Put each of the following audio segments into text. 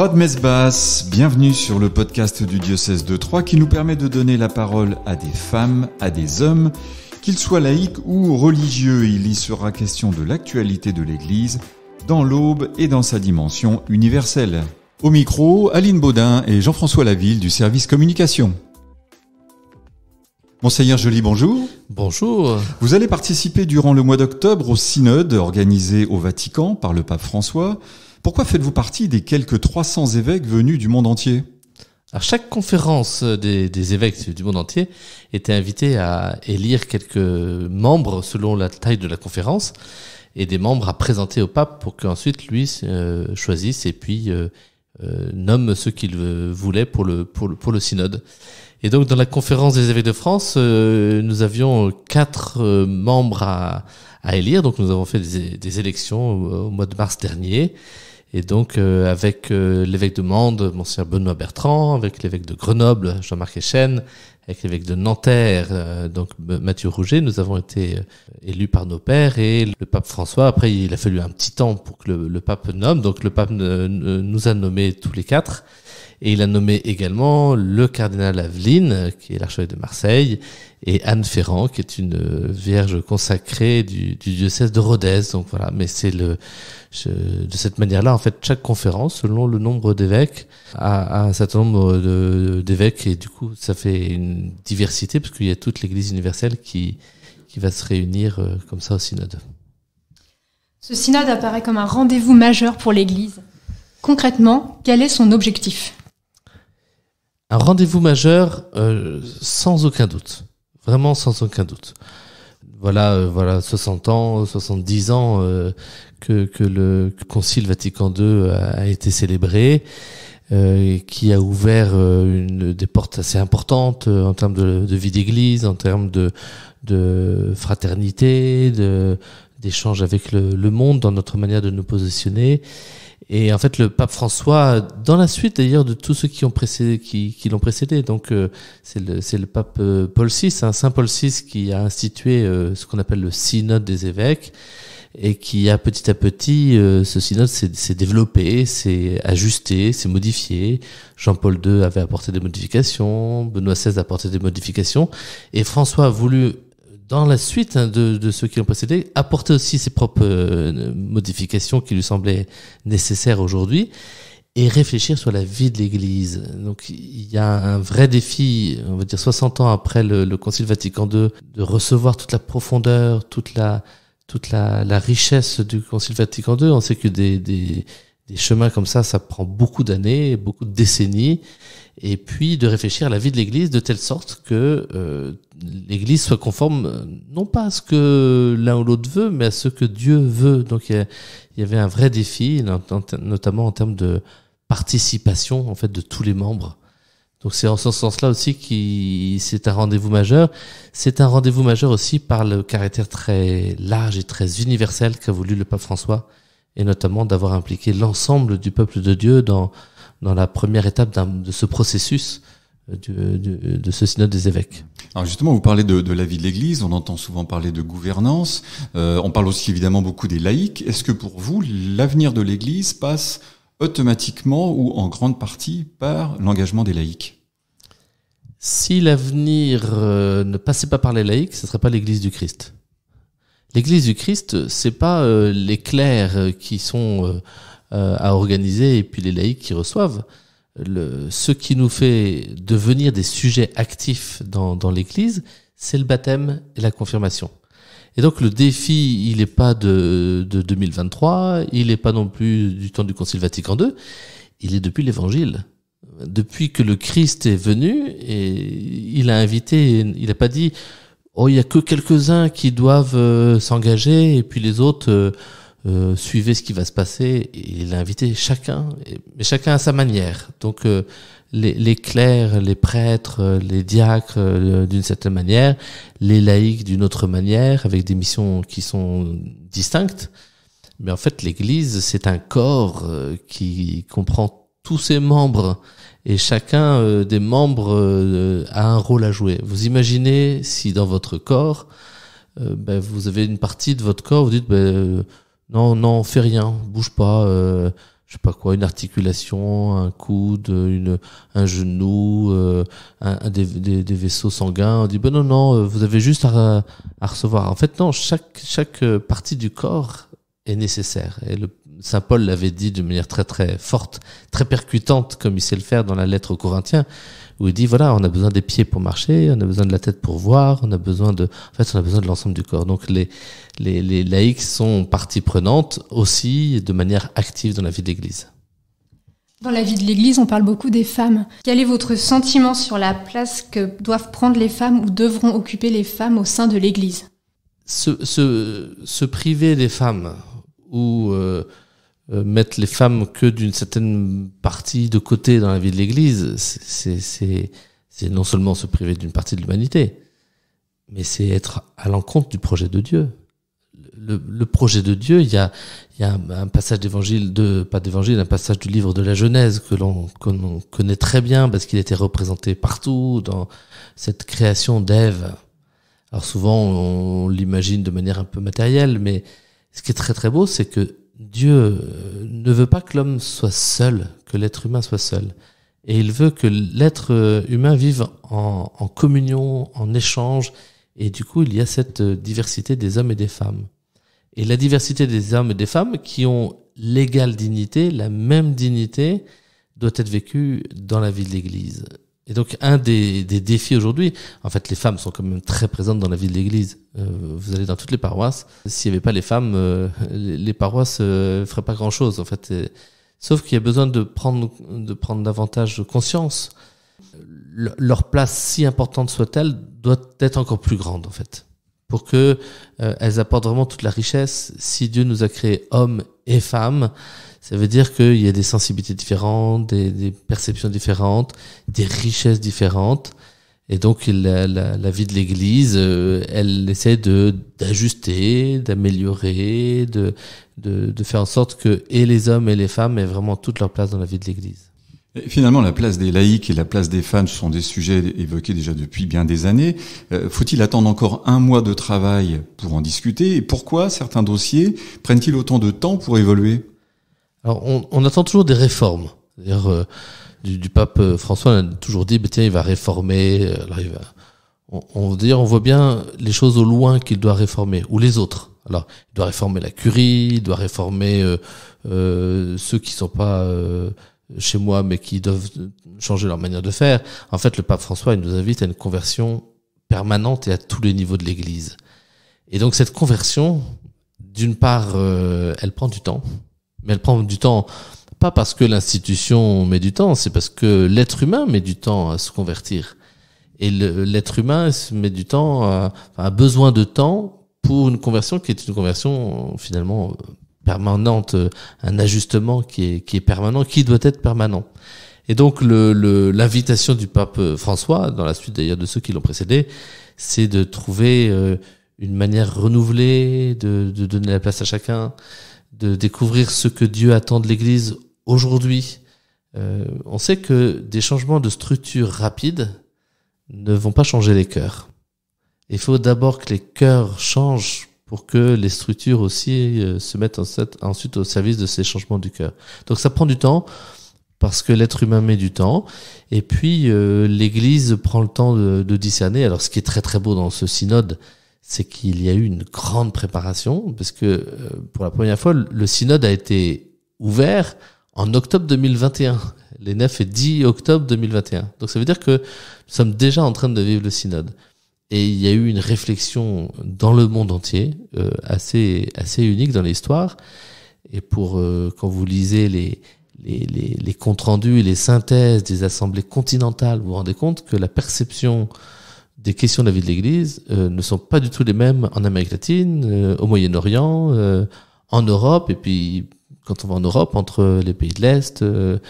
Pas de messe basse, bienvenue sur le podcast du diocèse de Troyes qui nous permet de donner la parole à des femmes, à des hommes, qu'ils soient laïcs ou religieux. Il y sera question de l'actualité de l'Église dans l'aube et dans sa dimension universelle. Au micro, Aline Baudin et Jean-François Laville du service communication. Monseigneur Joly, bonjour. Bonjour. Vous allez participer durant le mois d'octobre au synode organisé au Vatican par le pape François. Pourquoi faites-vous partie des quelques 300 évêques venus du monde entier ? Alors, chaque conférence des évêques du monde entier était invitée à élire quelques membres selon la taille de la conférence et des membres à présenter au pape pour qu'ensuite lui choisisse et puis nomme ceux qu'il voulait pour le synode. Et donc dans la conférence des évêques de France, nous avions 4 membres à élire. Donc nous avons fait des élections au mois de mars dernier. Et donc avec l'évêque de Mende, Monseigneur Benoît Bertrand, avec l'évêque de Grenoble, Jean-Marc Echen, avec l'évêque de Nanterre, donc Mathieu Rouget, nous avons été élus par nos pairs. Et le pape François, après il a fallu un petit temps pour que le pape nomme. Donc le pape nous a nommés tous les 4. Et il a nommé également le cardinal Aveline, qui est l'archevêque de Marseille, et Anne Ferrand, qui est une vierge consacrée du diocèse de Rodez. Donc voilà, mais c'est de cette manière-là, en fait, chaque conférence, selon le nombre d'évêques, a un certain nombre d'évêques, et du coup, ça fait une diversité, parce qu'il y a toute l'Église universelle qui va se réunir comme ça au synode. Ce synode apparaît comme un rendez-vous majeur pour l'Église. Concrètement, quel est son objectif ? Un rendez-vous majeur, sans aucun doute. Vraiment sans aucun doute. Voilà 60 ans, 70 ans que le Concile Vatican II a été célébré, qui a ouvert des portes assez importantes en termes de vie d'église, en termes de fraternité, d'échange avec le monde, dans notre manière de nous positionner. Et en fait, le pape François, dans la suite d'ailleurs de tous ceux qui l'ont précédé, donc c'est le pape Paul VI, Saint Paul VI, qui a institué ce qu'on appelle le synode des évêques, et qui a petit à petit, ce synode s'est développé, s'est ajusté, s'est modifié. Jean-Paul II avait apporté des modifications, Benoît XVI a apporté des modifications, et François a voulu, dans la suite de ceux qui l'ont précédé, apporter aussi ses propres modifications qui lui semblaient nécessaires aujourd'hui et réfléchir sur la vie de l'Église. Donc il y a un vrai défi, on va dire 60 ans après le Concile Vatican II, de recevoir toute la profondeur, toute la richesse du Concile Vatican II. On sait que des chemins comme ça prend beaucoup d'années, beaucoup de décennies, et puis de réfléchir à la vie de l'Église de telle sorte que l'Église soit conforme, non pas à ce que l'un ou l'autre veut, mais à ce que Dieu veut. Donc il y avait un vrai défi, notamment en termes de participation en fait de tous les membres. Donc c'est en ce sens-là aussi c'est un rendez-vous majeur. C'est un rendez-vous majeur aussi par le caractère très large et très universel qu'a voulu le pape François, et notamment d'avoir impliqué l'ensemble du peuple de Dieu dans la première étape de ce processus de ce synode des évêques. Alors justement, vous parlez de la vie de l'Église, on entend souvent parler de gouvernance, on parle aussi évidemment beaucoup des laïcs. Est-ce que pour vous, l'avenir de l'Église passe automatiquement ou en grande partie par l'engagement des laïcs ? Si l'avenir ne passait pas par les laïcs, ce ne serait pas l'Église du Christ. L'Église du Christ, c'est pas les clercs qui sont à organiser et puis les laïcs qui reçoivent. Ce qui nous fait devenir des sujets actifs dans l'Église, c'est le baptême et la confirmation. Et donc le défi, il n'est pas de 2023, il n'est pas non plus du temps du Concile Vatican II, il est depuis l'Évangile. Depuis que le Christ est venu, et il a invité, il n'a pas dit « il y a que quelques-uns qui doivent s'engager et puis les autres suivez ce qui va se passer ». Il a invité chacun, mais chacun à sa manière. Donc les clercs, les prêtres, les diacres d'une certaine manière, les laïcs d'une autre manière, avec des missions qui sont distinctes. Mais en fait, l'Église, c'est un corps qui comprend tous ses membres, et chacun des membres a un rôle à jouer. Vous imaginez si dans votre corps, vous avez une partie de votre corps, vous dites non, fais rien, bouge pas, je sais pas quoi, une articulation, un coude, un genou, des vaisseaux sanguins. On dit non, vous avez juste à recevoir. En fait, non, chaque partie du corps est nécessaire. Et Saint Paul l'avait dit de manière très très forte, très percutante, comme il sait le faire dans la lettre aux Corinthiens, où il dit voilà, on a besoin des pieds pour marcher, on a besoin de la tête pour voir, on a besoin de l'ensemble du corps. Donc les laïcs sont partie prenante aussi de manière active dans la vie de l'Église. Dans la vie de l'Église, on parle beaucoup des femmes. Quel est votre sentiment sur la place que doivent prendre les femmes ou devront occuper les femmes au sein de l'Église ? Se priver des femmes ou mettre les femmes que d'une certaine partie de côté dans la vie de l'Église, c'est non seulement se priver d'une partie de l'humanité, mais c'est être à l'encontre du projet de Dieu. Le projet de Dieu, il y a un passage un passage du livre de la Genèse que l'on connaît très bien parce qu'il était représenté partout dans cette création d'Ève. Alors souvent, on l'imagine de manière un peu matérielle, mais ce qui est très très beau, c'est que Dieu ne veut pas que l'homme soit seul, que l'être humain soit seul. Et il veut que l'être humain vive en communion, en échange. Et du coup, il y a cette diversité des hommes et des femmes. Et la diversité des hommes et des femmes qui ont l'égale dignité, la même dignité, doit être vécue dans la vie de l'Église. Et donc, un des défis aujourd'hui, en fait, les femmes sont quand même très présentes dans la vie de l'Église. Vous allez dans toutes les paroisses. S'il n'y avait pas les femmes, les paroisses feraient pas grand-chose, en fait. Sauf qu'il y a besoin de prendre davantage conscience. Leur place, si importante soit-elle, doit être encore plus grande, en fait, pour que elles apportent vraiment toute la richesse. Si Dieu nous a créés hommes et femmes, ça veut dire qu'il y a des sensibilités différentes, des perceptions différentes, des richesses différentes. Et donc, la vie de l'Église, elle essaie d'ajuster, d'améliorer, de faire en sorte que et les hommes et les femmes aient vraiment toute leur place dans la vie de l'Église. Et finalement, la place des laïcs et la place des femmes sont des sujets évoqués déjà depuis bien des années. Faut-il attendre encore un mois de travail pour en discuter? Et pourquoi certains dossiers prennent-ils autant de temps pour évoluer? Alors, on attend toujours des réformes. C'est-à-dire, du pape François, on a toujours dit, tiens, il va réformer. Alors, on voit bien les choses au loin qu'il doit réformer, ou les autres. Alors, il doit réformer la curie, il doit réformer ceux qui sont pas chez moi, mais qui doivent changer leur manière de faire. En fait, le pape François, il nous invite à une conversion permanente et à tous les niveaux de l'Église. Et donc, cette conversion, d'une part, elle prend du temps. Mais elle prend du temps, pas parce que l'institution met du temps, c'est parce que l'être humain met du temps à se convertir. Et l'être humain met du temps, a besoin de temps pour une conversion qui est une conversion finalement permanente, un ajustement qui est permanent, qui doit être permanent. Et donc l'invitation du pape François, dans la suite d'ailleurs de ceux qui l'ont précédé, c'est de trouver une manière renouvelée de donner la place à chacun, de découvrir ce que Dieu attend de l'Église aujourd'hui. On sait que des changements de structure rapides ne vont pas changer les cœurs. Il faut d'abord que les cœurs changent pour que les structures aussi se mettent ensuite au service de ces changements du cœur. Donc ça prend du temps, parce que l'être humain met du temps, et puis l'Église prend le temps de discerner. Alors ce qui est très très beau dans ce synode, c'est qu'il y a eu une grande préparation, parce que pour la première fois, le synode a été ouvert en octobre 2021, les 9 et 10 octobre 2021. Donc ça veut dire que nous sommes déjà en train de vivre le synode. Et il y a eu une réflexion dans le monde entier, assez unique dans l'histoire. Et quand vous lisez les comptes rendus et les synthèses des assemblées continentales, vous vous rendez compte que la perception des questions de la vie de l'Église ne sont pas du tout les mêmes en Amérique latine, au Moyen-Orient, en Europe, et puis quand on va en Europe, entre les pays de l'Est, ou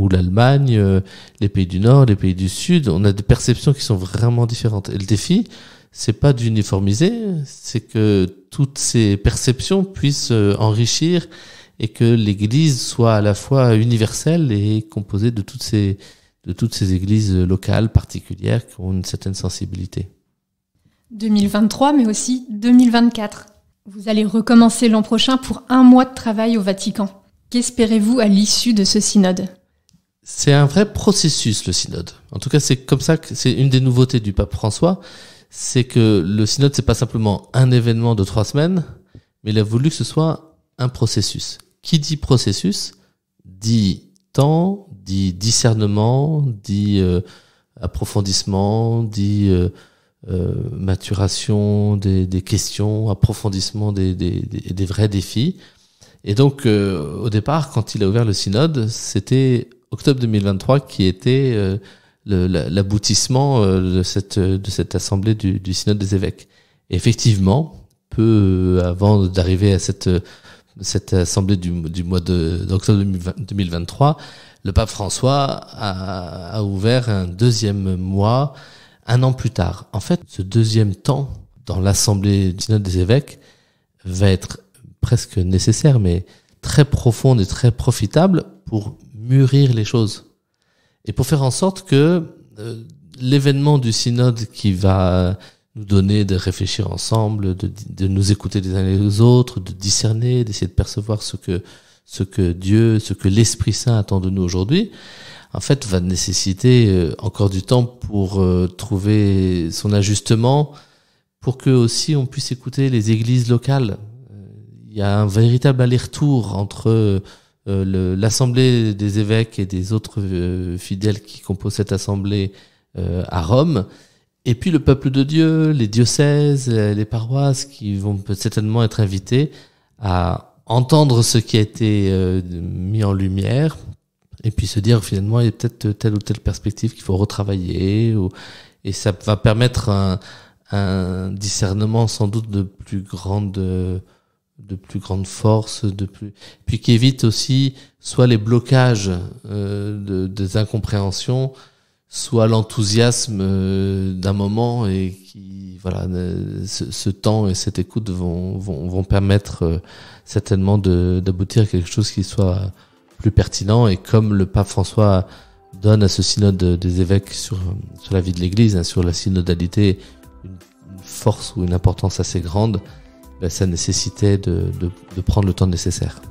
l'Allemagne, les pays du Nord, les pays du Sud, on a des perceptions qui sont vraiment différentes. Et le défi, c'est pas d'uniformiser, c'est que toutes ces perceptions puissent enrichir et que l'Église soit à la fois universelle et composée de toutes ces églises locales particulières qui ont une certaine sensibilité. 2023, mais aussi 2024. Vous allez recommencer l'an prochain pour 1 mois de travail au Vatican. Qu'espérez-vous à l'issue de ce synode ? C'est un vrai processus, le synode. En tout cas, c'est comme ça que c'est une des nouveautés du pape François, c'est que le synode, c'est pas simplement un événement de 3 semaines, mais il a voulu que ce soit un processus. Qui dit processus, dit temps, dit discernement, dit approfondissement, dit maturation des questions, approfondissement des vrais défis. Et donc, au départ, quand il a ouvert le synode, c'était octobre 2023 qui était l'aboutissement de cette assemblée du synode des évêques. Et effectivement, peu avant d'arriver à cette assemblée du mois d'octobre 2023, le pape François a ouvert un 2e mois 1 an plus tard. En fait, ce 2e temps dans l'assemblée du synode des évêques va être presque nécessaire, mais très profonde et très profitable pour mûrir les choses. Et pour faire en sorte que l'événement du synode qui va nous donner de réfléchir ensemble, de nous écouter les uns les autres, de discerner, d'essayer de percevoir ce que Dieu, ce que l'Esprit Saint attend de nous aujourd'hui, en fait, va nécessiter encore du temps pour trouver son ajustement, pour que aussi on puisse écouter les églises locales. Il y a un véritable aller-retour entre l'assemblée des évêques et des autres fidèles qui composent cette assemblée à Rome, et puis le peuple de Dieu, les diocèses, les paroisses qui vont certainement être invités à entendre ce qui a été mis en lumière, et puis se dire finalement il y a peut-être telle ou telle perspective qu'il faut retravailler, et ça va permettre un discernement sans doute de plus grande force, puis qui évite aussi soit les blocages des incompréhensions, soit l'enthousiasme d'un moment, et qui ce temps et cette écoute vont permettre certainement d'aboutir à quelque chose qui soit plus pertinent. Et comme le pape François donne à ce synode des évêques sur la vie de l'Église, sur la synodalité, une force ou une importance assez grande, ça nécessitait de prendre le temps nécessaire.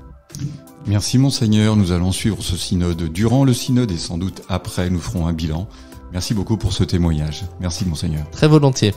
Merci Monseigneur, nous allons suivre ce synode durant le synode et sans doute après nous ferons un bilan. Merci beaucoup pour ce témoignage. Merci Monseigneur. Très volontiers.